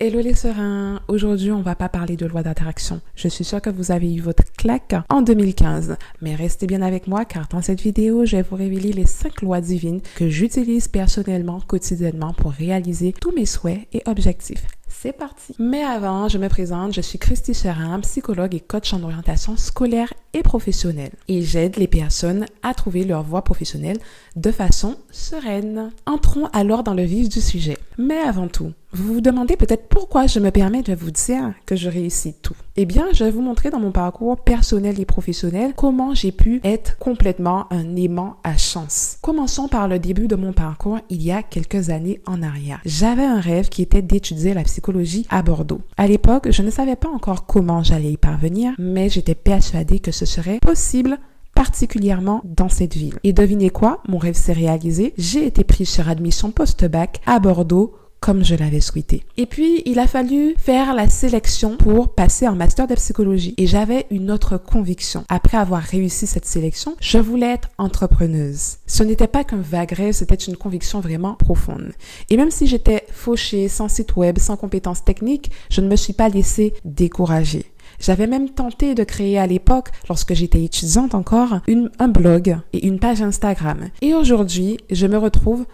Hello les sérins, aujourd'hui on va pas parler de loi d'attraction. Je suis sûre que vous avez eu votre claque en 2015, mais restez bien avec moi car dans cette vidéo, je vais vous révéler les 5 lois divines que j'utilise personnellement, quotidiennement pour réaliser tous mes souhaits et objectifs. C'est parti! Mais avant, je me présente, je suis Christy Cherin, psychologue et coach en orientation scolaire et professionnelle. Et j'aide les personnes à trouver leur voie professionnelle de façon sereine. Entrons alors dans le vif du sujet. Mais avant tout, vous vous demandez peut-être pourquoi je me permets de vous dire que je réussis tout. Eh bien, je vais vous montrer dans mon parcours personnel et professionnel comment j'ai pu être complètement un aimant à chance. Commençons par le début de mon parcours il y a quelques années en arrière. J'avais un rêve qui était d'étudier la psychologie à Bordeaux. À l'époque, je ne savais pas encore comment j'allais y parvenir, mais j'étais persuadée que ce serait possible, particulièrement dans cette ville. Et devinez quoi? Mon rêve s'est réalisé. J'ai été prise sur admission post-bac à Bordeaux comme je l'avais souhaité. Et puis, il a fallu faire la sélection pour passer en master de psychologie. Et j'avais une autre conviction. Après avoir réussi cette sélection, je voulais être entrepreneuse. Ce n'était pas qu'un vague rêve, c'était une conviction vraiment profonde. Et même si j'étais fauchée, sans site web, sans compétences techniques, je ne me suis pas laissée décourager. J'avais même tenté de créer à l'époque, lorsque j'étais étudiante encore, un blog et une page Instagram. Et aujourd'hui, je me retrouve,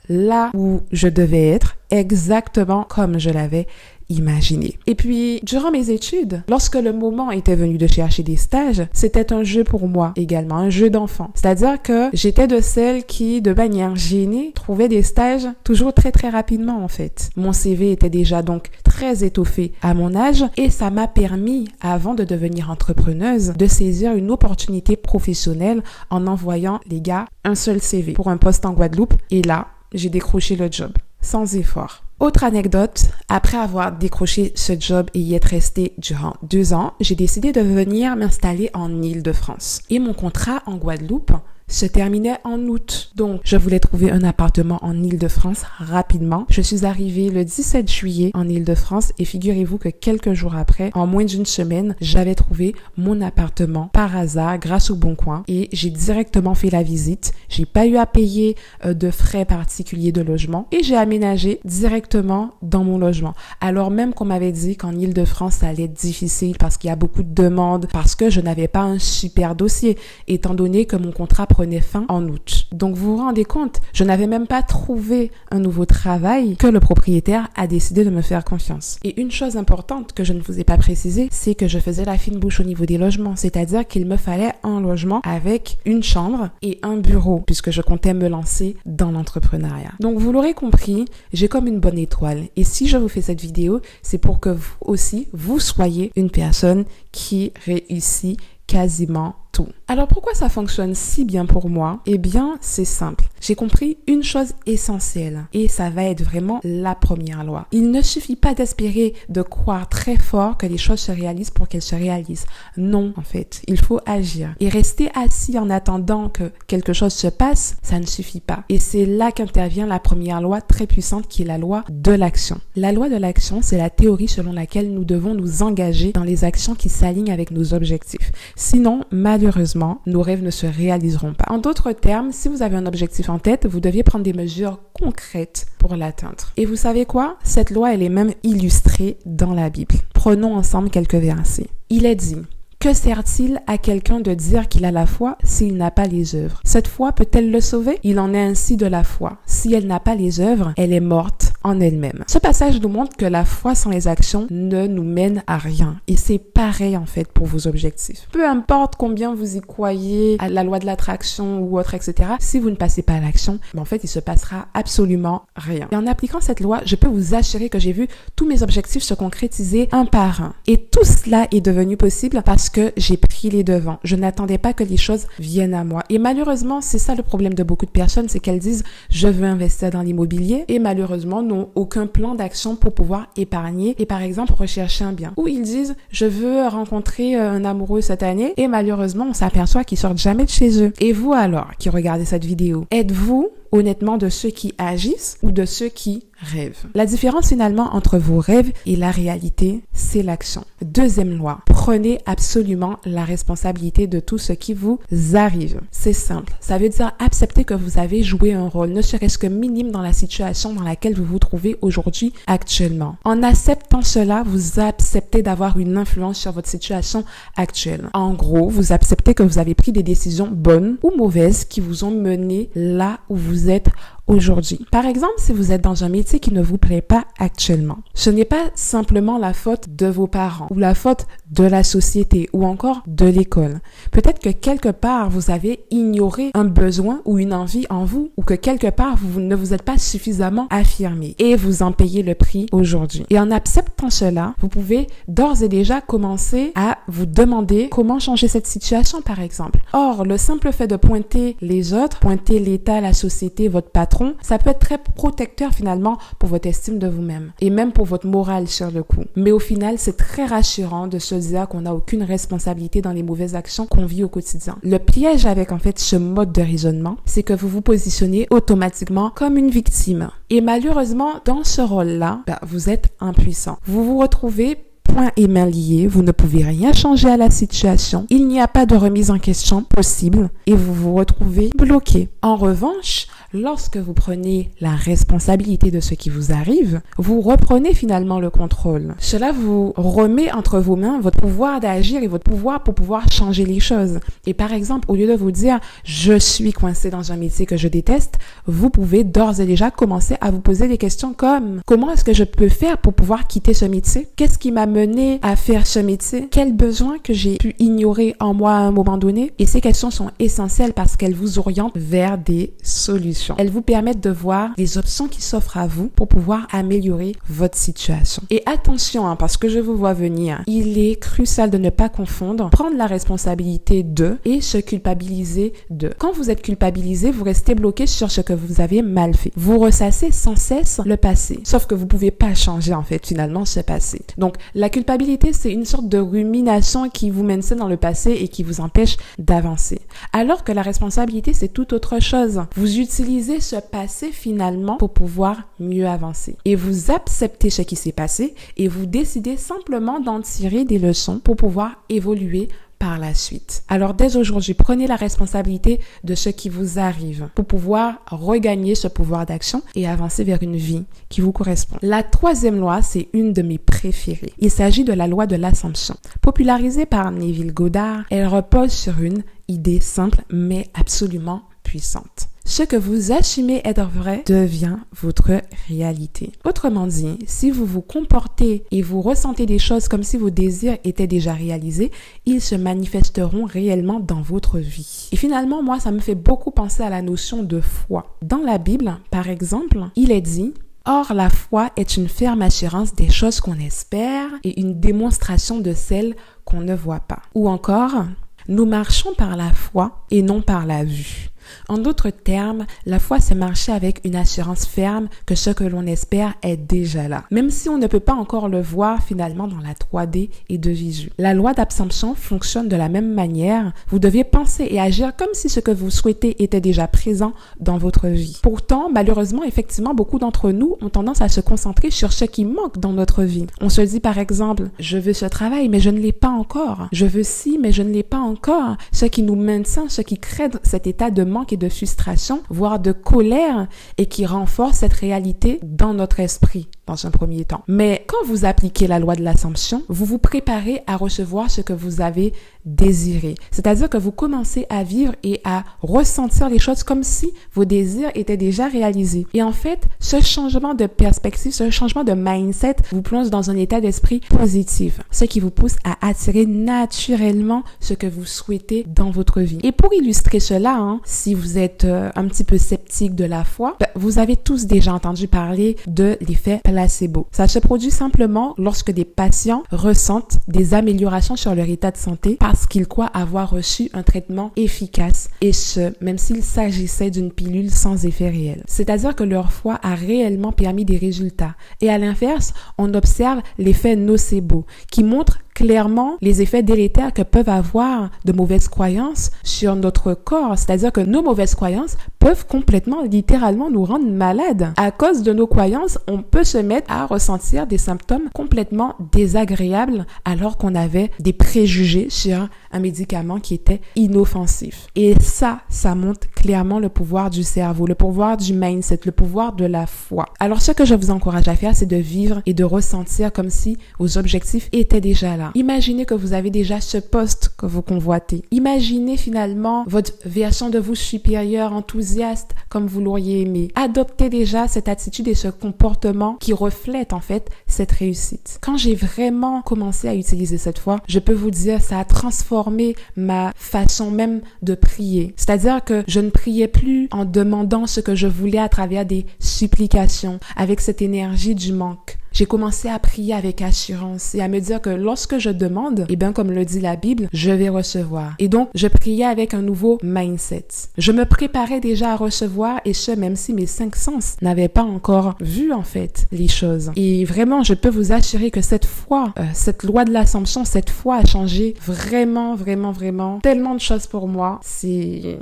là où je devais être, exactement comme je l'avais imaginé. Et puis, durant mes études, lorsque le moment était venu de chercher des stages, c'était un jeu pour moi également, un jeu d'enfant. C'est-à-dire que j'étais de celles qui, de manière gênée, trouvaient des stages toujours très rapidement en fait. Mon CV était déjà donc très étoffé à mon âge et ça m'a permis, avant de devenir entrepreneuse, de saisir une opportunité professionnelle en envoyant, les gars, un seul CV pour un poste en Guadeloupe et là, j'ai décroché le job, sans effort. Autre anecdote, après avoir décroché ce job et y être restée durant 2 ans, j'ai décidé de venir m'installer en Île-de-France. Et mon contrat en Guadeloupe se terminait en août. Donc, je voulais trouver un appartement en Île-de-France rapidement. Je suis arrivée le 17 juillet en Île-de-France et figurez-vous que quelques jours après, en moins d'une semaine, j'avais trouvé mon appartement par hasard grâce au Bon Coin et j'ai directement fait la visite. J'ai pas eu à payer de frais particuliers de logement et j'ai aménagé directement dans mon logement. Alors même qu'on m'avait dit qu'en Île-de-France, ça allait être difficile parce qu'il y a beaucoup de demandes, parce que je n'avais pas un super dossier, étant donné que mon contrat prenait fin en août. Donc vous vous rendez compte, je n'avais même pas trouvé un nouveau travail que le propriétaire a décidé de me faire confiance. Et une chose importante que je ne vous ai pas précisée, c'est que je faisais la fine bouche au niveau des logements, c'est-à-dire qu'il me fallait un logement avec une chambre et un bureau, puisque je comptais me lancer dans l'entrepreneuriat. Donc vous l'aurez compris, j'ai comme une bonne étoile. Et si je vous fais cette vidéo, c'est pour que vous aussi, vous soyez une personne qui réussit quasiment tout. Alors pourquoi ça fonctionne si bien pour moi? Eh bien, c'est simple. J'ai compris une chose essentielle et ça va être vraiment la première loi. Il ne suffit pas d'espérer, de croire très fort que les choses se réalisent pour qu'elles se réalisent. Non, en fait, il faut agir. Et rester assis en attendant que quelque chose se passe, ça ne suffit pas. Et c'est là qu'intervient la première loi très puissante qui est la loi de l'action. La loi de l'action, c'est la théorie selon laquelle nous devons nous engager dans les actions qui s'alignent avec nos objectifs. Sinon, malheureusement, nos rêves ne se réaliseront pas. En d'autres termes, si vous avez un objectif en tête, vous deviez prendre des mesures concrètes pour l'atteindre. Et vous savez quoi? Cette loi, elle est même illustrée dans la Bible. Prenons ensemble quelques versets. Il est dit: que sert-il à quelqu'un de dire qu'il a la foi s'il n'a pas les œuvres? Cette foi peut-elle le sauver? Il en est ainsi de la foi. Si elle n'a pas les œuvres, elle est morte en elle-même. Ce passage nous montre que la foi sans les actions ne nous mène à rien. Et c'est pareil en fait pour vos objectifs. Peu importe combien vous y croyez à la loi de l'attraction ou autre, etc. Si vous ne passez pas à l'action, en fait, il se passera absolument rien. Et en appliquant cette loi, je peux vous assurer que j'ai vu tous mes objectifs se concrétiser un par un. Et tout cela est devenu possible parce que j'ai pris les devants. Je n'attendais pas que les choses viennent à moi. Et malheureusement, c'est ça le problème de beaucoup de personnes, c'est qu'elles disent « je veux investir dans l'immobilier » et malheureusement n'ont aucun plan d'action pour pouvoir épargner et par exemple rechercher un bien. Ou ils disent « je veux rencontrer un amoureux cette année » et malheureusement, on s'aperçoit qu'ils sortent jamais de chez eux. Et vous alors, qui regardez cette vidéo, êtes-vous honnêtement de ceux qui agissent ou de ceux qui rêvent? La différence finalement entre vos rêves et la réalité, c'est l'action. Deuxième loi, prenez absolument la responsabilité de tout ce qui vous arrive. C'est simple. Ça veut dire accepter que vous avez joué un rôle, ne serait-ce que minime dans la situation dans laquelle vous vous trouvez aujourd'hui actuellement. En acceptant cela, vous acceptez d'avoir une influence sur votre situation actuelle. En gros, vous acceptez que vous avez pris des décisions bonnes ou mauvaises qui vous ont mené là où vous êtes aujourd'hui. Par exemple, si vous êtes dans un métier qui ne vous plaît pas actuellement, ce n'est pas simplement la faute de vos parents ou la faute de la société ou encore de l'école. Peut-être que quelque part, vous avez ignoré un besoin ou une envie en vous ou que quelque part, vous ne vous êtes pas suffisamment affirmé et vous en payez le prix aujourd'hui. Et en acceptant cela, vous pouvez d'ores et déjà commencer à vous demander comment changer cette situation, par exemple. Or, le simple fait de pointer les autres, pointer l'État, la société, votre patron, ça peut être très protecteur finalement pour votre estime de vous-même et même pour votre morale sur le coup. Mais au final, c'est très rassurant de se dire qu'on n'a aucune responsabilité dans les mauvaises actions qu'on vit au quotidien. Le piège avec en fait ce mode de raisonnement, c'est que vous vous positionnez automatiquement comme une victime. Et malheureusement, dans ce rôle-là, vous êtes impuissant. Vous vous retrouvez point et main liés, vous ne pouvez rien changer à la situation, il n'y a pas de remise en question possible et vous vous retrouvez bloqué. En revanche, lorsque vous prenez la responsabilité de ce qui vous arrive, vous reprenez finalement le contrôle. Cela vous remet entre vos mains votre pouvoir d'agir et votre pouvoir pour pouvoir changer les choses. Et par exemple, au lieu de vous dire « je suis coincé dans un métier que je déteste », vous pouvez d'ores et déjà commencer à vous poser des questions comme « comment est-ce que je peux faire pour pouvoir quitter ce métier? Qu'est-ce qui m'a mené à faire ce métier? Quels besoins que j'ai pu ignorer en moi à un moment donné ?» Et ces questions sont essentielles parce qu'elles vous orientent vers des solutions. Elles vous permettent de voir les options qui s'offrent à vous pour pouvoir améliorer votre situation. Et attention, parce que je vous vois venir, il est crucial de ne pas confondre prendre la responsabilité de et se culpabiliser de. Quand vous êtes culpabilisé, vous restez bloqué sur ce que vous avez mal fait. Vous ressassez sans cesse le passé. Sauf que vous pouvez pas changer en fait finalement ce passé. Donc la culpabilité, c'est une sorte de rumination qui vous mène dans le passé et qui vous empêche d'avancer. Alors que la responsabilité, c'est tout autre chose. Vous utilisez ce passé finalement pour pouvoir mieux avancer. Et vous acceptez ce qui s'est passé et vous décidez simplement d'en tirer des leçons pour pouvoir évoluer par la suite. Alors dès aujourd'hui, prenez la responsabilité de ce qui vous arrive pour pouvoir regagner ce pouvoir d'action et avancer vers une vie qui vous correspond. La troisième loi, c'est une de mes préférées. Il s'agit de la loi de l'Assomption. Popularisée par Neville Goddard, elle repose sur une idée simple mais absolument puissante. Ce que vous assumez être vrai devient votre réalité. Autrement dit, si vous vous comportez et vous ressentez des choses comme si vos désirs étaient déjà réalisés, ils se manifesteront réellement dans votre vie. Et finalement, moi, ça me fait beaucoup penser à la notion de foi. Dans la Bible, par exemple, il est dit « Or, la foi est une ferme assurance des choses qu'on espère et une démonstration de celles qu'on ne voit pas. » Ou encore « Nous marchons par la foi et non par la vue. » En d'autres termes, la foi, c'est marcher avec une assurance ferme que ce que l'on espère est déjà là, même si on ne peut pas encore le voir finalement dans la 3D et de visu. La loi d'absorption fonctionne de la même manière. Vous devez penser et agir comme si ce que vous souhaitez était déjà présent dans votre vie. Pourtant, malheureusement, effectivement, beaucoup d'entre nous ont tendance à se concentrer sur ce qui manque dans notre vie. On se dit par exemple, je veux ce travail, mais je ne l'ai pas encore. Je veux ci, mais je ne l'ai pas encore. Ce qui nous maintient, ce qui crée cet état de manque et de frustration, voire de colère, et qui renforce cette réalité dans notre esprit dans un premier temps. Mais quand vous appliquez la loi de l'Assomption, vous vous préparez à recevoir ce que vous avez désiré. C'est-à-dire que vous commencez à vivre et à ressentir les choses comme si vos désirs étaient déjà réalisés. Et en fait, ce changement de perspective, ce changement de mindset vous plonge dans un état d'esprit positif, ce qui vous pousse à attirer naturellement ce que vous souhaitez dans votre vie. Et pour illustrer cela, si vous êtes un petit peu sceptique de la foi, vous avez tous déjà entendu parler de l'effet placebo. Ça se produit simplement lorsque des patients ressentent des améliorations sur leur état de santé parce qu'ils croient avoir reçu un traitement efficace, et ce, même s'il s'agissait d'une pilule sans effet réel. C'est-à-dire que leur foi a réellement permis des résultats. Et à l'inverse, on observe l'effet nocebo, qui montre clairement les effets délétères que peuvent avoir de mauvaises croyances sur notre corps. C'est-à-dire que nos mauvaises croyances peuvent complètement, littéralement nous rendre malades. À cause de nos croyances, on peut se mettre à ressentir des symptômes complètement désagréables alors qu'on avait des préjugés sur un médicament qui était inoffensif. Et ça montre clairement le pouvoir du cerveau, le pouvoir du mindset, le pouvoir de la foi. Alors, ce que je vous encourage à faire, c'est de vivre et de ressentir comme si vos objectifs étaient déjà là. Imaginez que vous avez déjà ce poste que vous convoitez. Imaginez finalement votre version de vous supérieure, enthousiaste, comme vous l'auriez aimé. Adoptez déjà cette attitude et ce comportement qui reflète en fait cette réussite. Quand j'ai vraiment commencé à utiliser cette foi, je peux vous dire, ça a transformé ma façon même de prier. C'est-à-dire que je ne priais plus en demandant ce que je voulais à travers des supplications, avec cette énergie du manque. J'ai commencé à prier avec assurance et à me dire que lorsque je demande, comme le dit la Bible, je vais recevoir. Et donc, je priais avec un nouveau mindset. Je me préparais déjà à recevoir et ce, même si mes 5 sens n'avaient pas encore vu, en fait, les choses. Et vraiment, je peux vous assurer que cette foi, cette loi de l'Assomption, cette foi a changé vraiment, vraiment, vraiment tellement de choses pour moi. C'est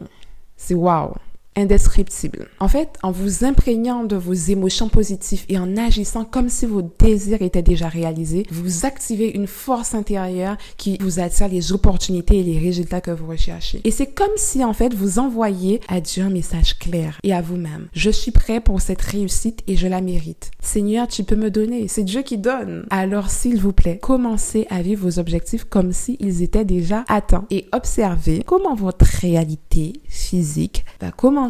wow. Indescriptible. En fait, en vous imprégnant de vos émotions positives et en agissant comme si vos désirs étaient déjà réalisés, vous activez une force intérieure qui vous attire les opportunités et les résultats que vous recherchez. Et c'est comme si, en fait, vous envoyiez à Dieu un message clair et à vous-même. Je suis prêt pour cette réussite et je la mérite. Seigneur, tu peux me donner. C'est Dieu qui donne. Alors, s'il vous plaît, commencez à vivre vos objectifs comme s'ils étaient déjà atteints et observez comment votre réalité physique va commencer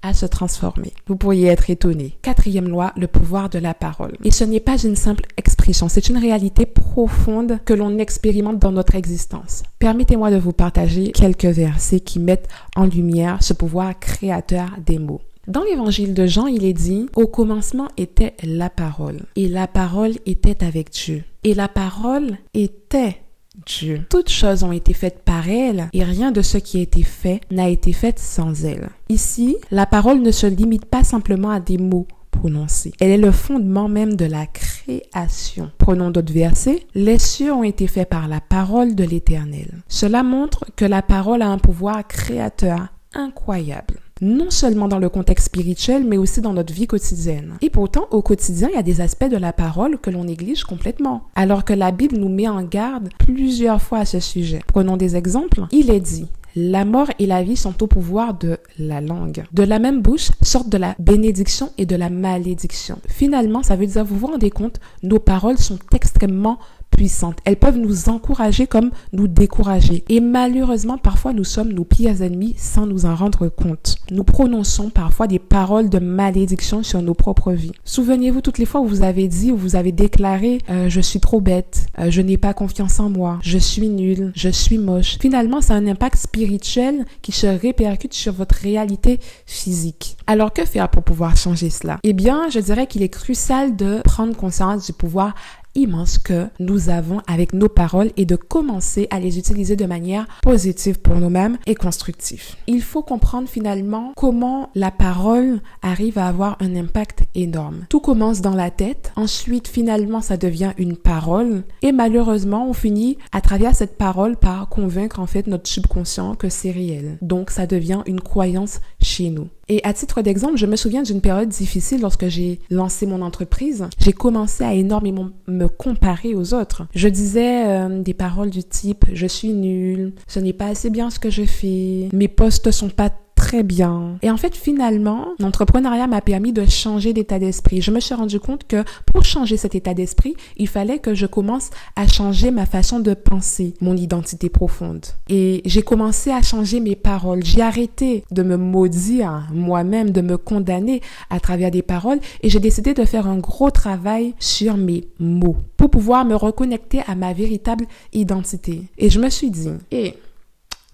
à se transformer. Vous pourriez être étonné. 4e loi, le pouvoir de la parole. Et ce n'est pas une simple expression, c'est une réalité profonde que l'on expérimente dans notre existence. Permettez-moi de vous partager quelques versets qui mettent en lumière ce pouvoir créateur des mots. Dans l'évangile de Jean, il est dit « Au commencement était la parole, et la parole était avec Dieu, et la parole était Dieu. Toutes choses ont été faites par elle et rien de ce qui a été fait n'a été fait sans elle. » Ici, la parole ne se limite pas simplement à des mots prononcés. Elle est le fondement même de la création. Prenons d'autres versets. « Les cieux ont été faits par la parole de l'Éternel. » Cela montre que la parole a un pouvoir créateur incroyable. Non seulement dans le contexte spirituel, mais aussi dans notre vie quotidienne. Et pourtant, au quotidien, il y a des aspects de la parole que l'on néglige complètement, alors que la Bible nous met en garde plusieurs fois à ce sujet. Prenons des exemples. Il est dit « La mort et la vie sont au pouvoir de la langue. De la même bouche sortent de la bénédiction et de la malédiction. » Finalement, ça veut dire, vous vous rendez compte, nos paroles sont extrêmement puissantes. Elles peuvent nous encourager comme nous décourager. Et malheureusement, parfois, nous sommes nos pires ennemis sans nous en rendre compte. Nous prononçons parfois des paroles de malédiction sur nos propres vies. Souvenez-vous toutes les fois où vous avez dit, où vous avez déclaré « Je suis trop bête, je n'ai pas confiance en moi, je suis nulle, je suis moche ». Finalement, ça a un impact spirituel qui se répercute sur votre réalité physique. Alors, que faire pour pouvoir changer cela? Eh bien, je dirais qu'il est crucial de prendre conscience du pouvoir immense que nous avons avec nos paroles et de commencer à les utiliser de manière positive pour nous-mêmes et constructive. Il faut comprendre finalement comment la parole arrive à avoir un impact énorme. Tout commence dans la tête, ensuite finalement ça devient une parole et malheureusement on finit à travers cette parole par convaincre en fait notre subconscient que c'est réel. Donc ça devient une croyance chez nous. Et à titre d'exemple, je me souviens d'une période difficile lorsque j'ai lancé mon entreprise. J'ai commencé à énormément me comparer aux autres. Je disais des paroles du type « je suis nulle »,« ce n'est pas assez bien ce que je fais »,« mes postes sont pas très bien ». Et en fait, finalement, l'entrepreneuriat m'a permis de changer d'état d'esprit. Je me suis rendu compte que pour changer cet état d'esprit, il fallait que je commence à changer ma façon de penser, mon identité profonde. Et j'ai commencé à changer mes paroles. J'ai arrêté de me maudire moi-même, de me condamner à travers des paroles et j'ai décidé de faire un gros travail sur mes mots pour pouvoir me reconnecter à ma véritable identité. Et je me suis dit,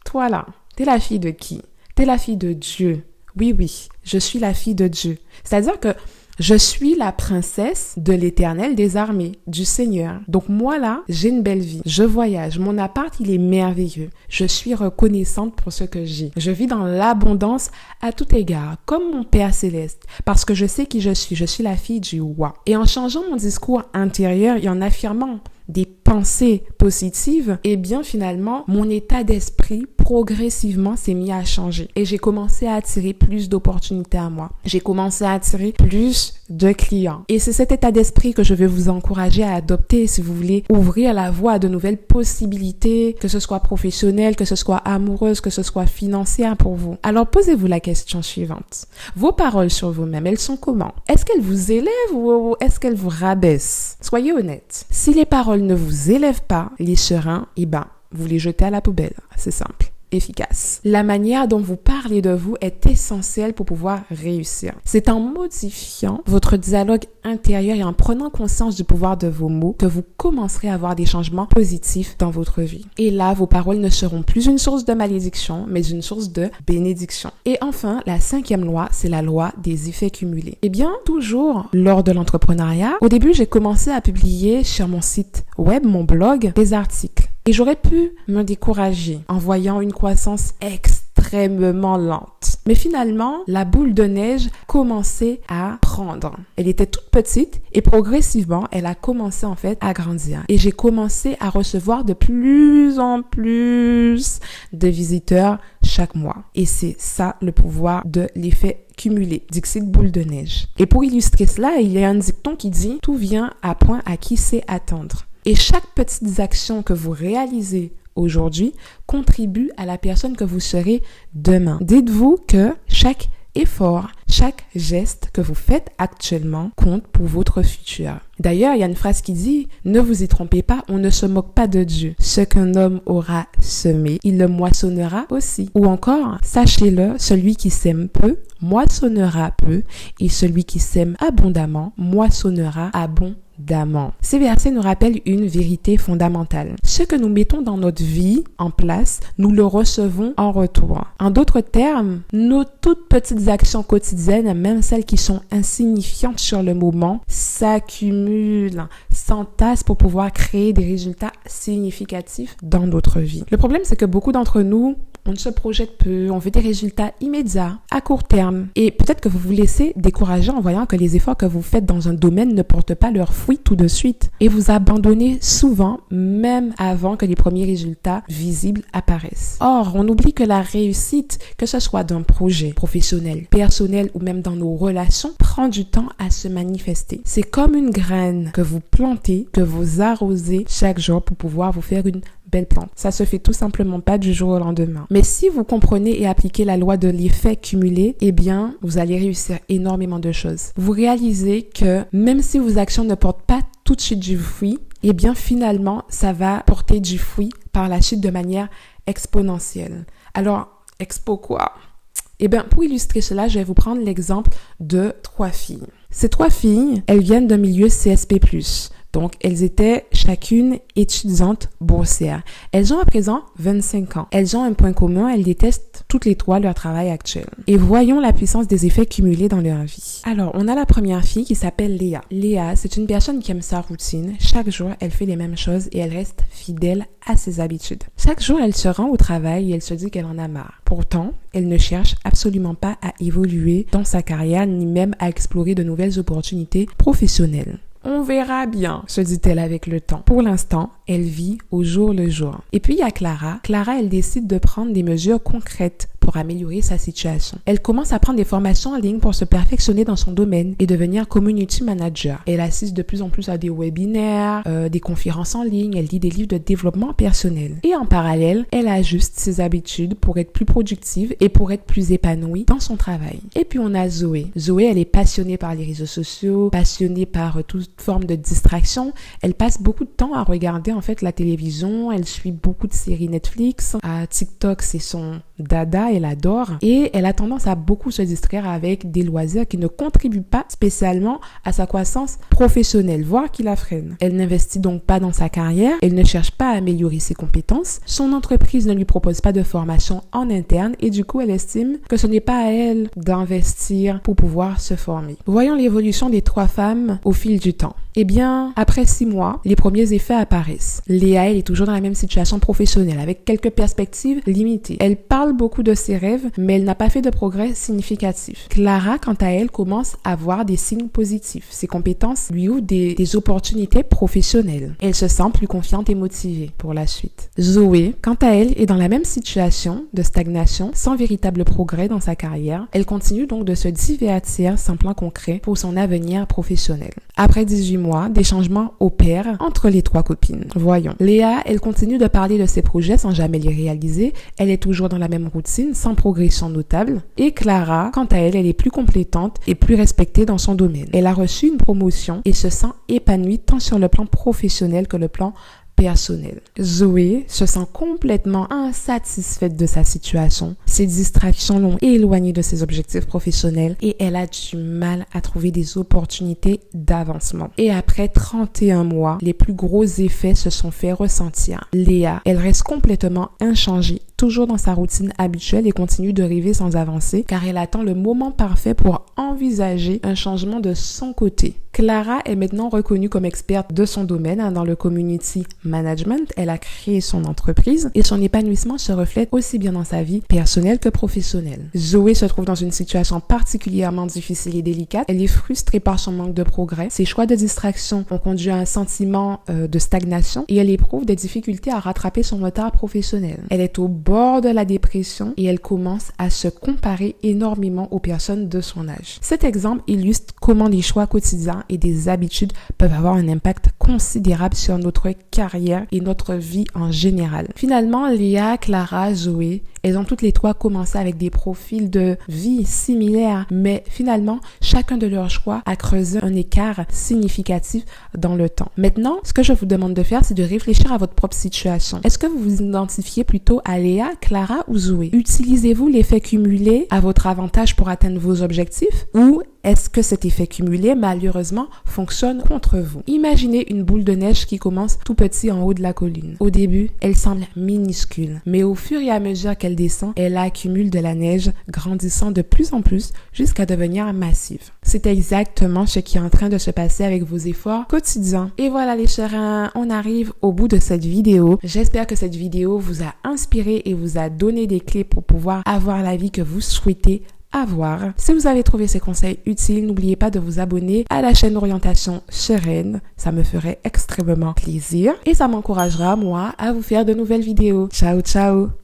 toi là, t'es la fille de qui? T'es la fille de Dieu. Oui, je suis la fille de Dieu. C'est-à-dire que je suis la princesse de l'Éternel des armées, du Seigneur. Donc moi là, j'ai une belle vie. Je voyage. Mon appart, il est merveilleux. Je suis reconnaissante pour ce que j'ai. Je vis dans l'abondance à tout égard, comme mon Père céleste, parce que je sais qui je suis. Je suis la fille du roi. Et en changeant mon discours intérieur et en affirmant des pensées positives, eh bien finalement, mon état d'esprit progressivement s'est mis à changer. Et j'ai commencé à attirer plus d'opportunités à moi. J'ai commencé à attirer plus de clients. Et c'est cet état d'esprit que je vais vous encourager à adopter si vous voulez ouvrir la voie à de nouvelles possibilités, que ce soit professionnelles, que ce soit amoureuses, que ce soit financières pour vous. Alors posez-vous la question suivante. Vos paroles sur vous-même, elles sont comment? Est-ce qu'elles vous élèvent ou est-ce qu'elles vous rabaissent? Soyez honnête. Si les paroles ne vous élèvent pas, les serins, vous les jetez à la poubelle. C'est simple. Efficace. La manière dont vous parlez de vous est essentielle pour pouvoir réussir. C'est en modifiant votre dialogue intérieur et en prenant conscience du pouvoir de vos mots que vous commencerez à avoir des changements positifs dans votre vie. Et là, vos paroles ne seront plus une source de malédiction, mais une source de bénédiction. Et enfin, la 5e loi, c'est la loi des effets cumulés. Eh bien, toujours lors de l'entrepreneuriat, au début, j'ai commencé à publier sur mon site web, mon blog, des articles. Et j'aurais pu me décourager en voyant une croissance extrêmement lente. Mais finalement, la boule de neige commençait à prendre. Elle était toute petite et progressivement, elle a commencé en fait à grandir. Et j'ai commencé à recevoir de plus en plus de visiteurs chaque mois. Et c'est ça le pouvoir de l'effet cumulé, dixit boule de neige. Et pour illustrer cela, il y a un dicton qui dit « Tout vient à point à qui sait attendre ». Et chaque petite action que vous réalisez aujourd'hui contribue à la personne que vous serez demain. Dites-vous que chaque effort, chaque geste que vous faites actuellement compte pour votre futur. D'ailleurs, il y a une phrase qui dit « Ne vous y trompez pas, on ne se moque pas de Dieu. Ce qu'un homme aura semé, il le moissonnera aussi. » Ou encore, sachez-le, celui qui sème peu, moissonnera peu, et celui qui sème abondamment, moissonnera abondamment. Ces versets nous rappellent une vérité fondamentale. Ce que nous mettons dans notre vie en place, nous le recevons en retour. En d'autres termes, nos toutes petites actions quotidiennes, même celles qui sont insignifiantes sur le moment, s'accumulent, s'entassent pour pouvoir créer des résultats significatifs dans notre vie. Le problème, c'est que beaucoup d'entre nous, on se projette peu, on veut des résultats immédiats, à court terme. Et peut-être que vous vous laissez décourager en voyant que les efforts que vous faites dans un domaine ne portent pas leurs fruits tout de suite. Et vous abandonnez souvent, même avant que les premiers résultats visibles apparaissent. Or, on oublie que la réussite, que ce soit d'un projet professionnel, personnel ou même dans nos relations, prend du temps à se manifester. C'est comme une graine que vous plantez, que vous arrosez chaque jour pour pouvoir vous faire une belle plante. Ça se fait tout simplement pas du jour au lendemain. Mais si vous comprenez et appliquez la loi de l'effet cumulé, eh bien, vous allez réussir énormément de choses. Vous réalisez que même si vos actions ne portent pas tout de suite du fruit, eh bien, finalement, ça va porter du fruit par la suite de manière exponentielle. Alors, expo quoi? Eh bien, pour illustrer cela, je vais vous prendre l'exemple de 3 filles. Ces 3 filles, elles viennent d'un milieu CSP+. Donc, elles étaient chacune étudiantes boursières. Elles ont à présent 25 ans. Elles ont un point commun, elles détestent toutes les 3 leur travail actuel. Et voyons la puissance des effets cumulés dans leur vie. Alors, on a la première fille qui s'appelle Léa. Léa, c'est une personne qui aime sa routine. Chaque jour, elle fait les mêmes choses et elle reste fidèle à ses habitudes. Chaque jour, elle se rend au travail et elle se dit qu'elle en a marre. Pourtant, elle ne cherche absolument pas à évoluer dans sa carrière ni même à explorer de nouvelles opportunités professionnelles. On verra bien, se dit-elle avec le temps. Pour l'instant, elle vit au jour le jour. Et puis il y a Clara. Clara, elle décide de prendre des mesures concrètes pour améliorer sa situation. Elle commence à prendre des formations en ligne pour se perfectionner dans son domaine et devenir community manager. Elle assiste de plus en plus à des webinaires, des conférences en ligne, elle lit des livres de développement personnel. Et en parallèle, elle ajuste ses habitudes pour être plus productive et pour être plus épanouie dans son travail. Et puis on a Zoé. Zoé, elle est passionnée par les réseaux sociaux, passionnée par toute forme de distraction. Elle passe beaucoup de temps à regarder en fait la télévision, elle suit beaucoup de séries Netflix. TikTok, c'est son dada, elle adore. Et elle a tendance à beaucoup se distraire avec des loisirs qui ne contribuent pas spécialement à sa croissance professionnelle, voire qui la freinent. Elle n'investit donc pas dans sa carrière, elle ne cherche pas à améliorer ses compétences, son entreprise ne lui propose pas de formation en interne et du coup elle estime que ce n'est pas à elle d'investir pour pouvoir se former. Voyons l'évolution des 3 femmes au fil du temps. Eh bien, après 6 mois, les premiers effets apparaissent. Léa, elle est toujours dans la même situation professionnelle avec quelques perspectives limitées. Elle parle parle beaucoup de ses rêves, mais elle n'a pas fait de progrès significatif. Clara, quant à elle, commence à voir des signes positifs. Ses compétences lui ouvrent des opportunités professionnelles. Elle se sent plus confiante et motivée pour la suite. Zoé, quant à elle, est dans la même situation de stagnation, sans véritable progrès dans sa carrière. Elle continue donc de se divertir sans plan concret pour son avenir professionnel. Après 18 mois, des changements opèrent entre les trois copines. Voyons. Léa, elle continue de parler de ses projets sans jamais les réaliser. Elle est toujours dans la même routine, sans progression notable. Et Clara, quant à elle, elle est plus compétente et plus respectée dans son domaine. Elle a reçu une promotion et se sent épanouie tant sur le plan professionnel que le plan personnel. Zoé se sent complètement insatisfaite de sa situation. Ses distractions l'ont éloignée de ses objectifs professionnels et elle a du mal à trouver des opportunités d'avancement. Et après 31 mois, les plus gros effets se sont fait ressentir. Léa, elle reste complètement inchangée, toujours dans sa routine habituelle et continue de rêver sans avancer car elle attend le moment parfait pour envisager un changement de son côté. Clara est maintenant reconnue comme experte de son domaine dans le community management. Elle a créé son entreprise et son épanouissement se reflète aussi bien dans sa vie personnelle que professionnelle. Zoé se trouve dans une situation particulièrement difficile et délicate. Elle est frustrée par son manque de progrès. Ses choix de distraction ont conduit à un sentiment de stagnation et elle éprouve des difficultés à rattraper son retard professionnel. Elle est au bord de la dépression et elle commence à se comparer énormément aux personnes de son âge. Cet exemple illustre comment les choix quotidiens et des habitudes peuvent avoir un impact considérable sur notre carrière et notre vie en général. Finalement, Léa, Clara, Zoé, elles ont toutes les trois commencé avec des profils de vie similaires, mais finalement, chacun de leurs choix a creusé un écart significatif dans le temps. Maintenant, ce que je vous demande de faire, c'est de réfléchir à votre propre situation. Est-ce que vous vous identifiez plutôt à Léa, Clara ou Zoé? Utilisez-vous l'effet cumulé à votre avantage pour atteindre vos objectifs ou est-ce que cet effet cumulé, malheureusement, fonctionne contre vous? Imaginez une boule de neige qui commence tout petit en haut de la colline. Au début, elle semble minuscule, mais au fur et à mesure qu'elle descend, elle accumule de la neige, grandissant de plus en plus jusqu'à devenir massive. C'est exactement ce qui est en train de se passer avec vos efforts quotidiens. Et voilà les chérins, on arrive au bout de cette vidéo. J'espère que cette vidéo vous a inspiré et vous a donné des clés pour pouvoir avoir la vie que vous souhaitez avoir. Si vous avez trouvé ces conseils utiles, n'oubliez pas de vous abonner à la chaîne Orientation Sereine. Ça me ferait extrêmement plaisir et ça m'encouragera, moi, à vous faire de nouvelles vidéos. Ciao, ciao!